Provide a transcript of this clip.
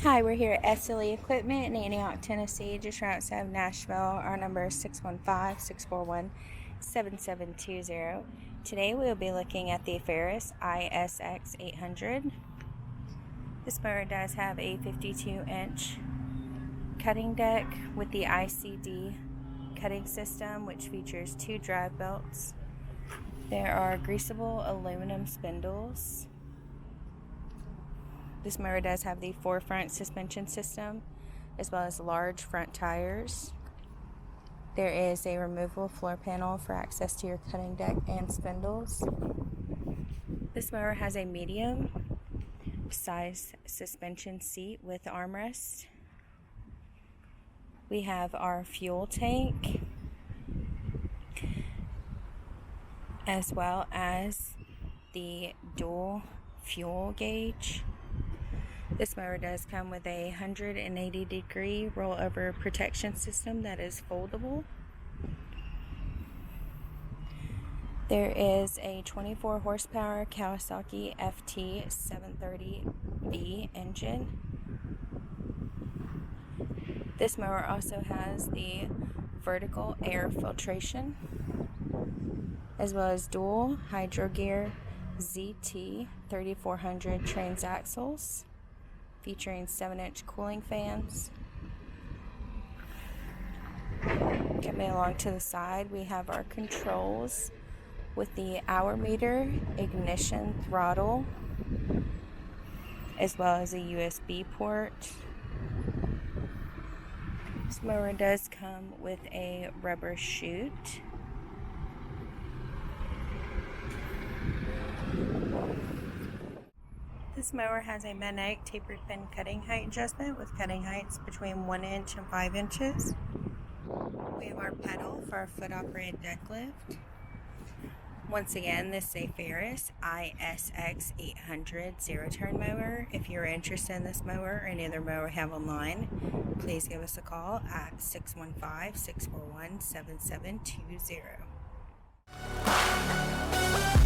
Hi, we're here at SLE Equipment in Antioch, Tennessee, just right outside of Nashville. Our number is 615-641-7720. Today we'll be looking at the Ferris ISX800. This mower does have a 52-inch cutting deck with the ICD cutting system, which features 2 drive belts. There are greaseable aluminum spindles. This mower does have the 4-front suspension system as well as large front tires. There is a removable floor panel for access to your cutting deck and spindles. This mower has a medium size suspension seat with armrests. We have our fuel tank as well as the dual fuel gauge. This mower does come with a 180-degree rollover protection system that is foldable. There is a 24 horsepower Kawasaki FT730V engine. This mower also has the vertical air filtration as well as dual Hydro-Gear ZT-3400 Transaxles, featuring 7-inch cooling fans. Coming along to the side, we have our controls with the hour meter, ignition, throttle, as well as a USB port. This mower does come with a rubber chute. This mower has a magnetic tapered pin cutting height adjustment with cutting heights between 1 inch and 5 inches. We have our pedal for our foot operated deck lift. Once again, this is a Ferris ISX800 zero-turn mower. If you're interested in this mower or any other mower we have online, please give us a call at 615-641-7720.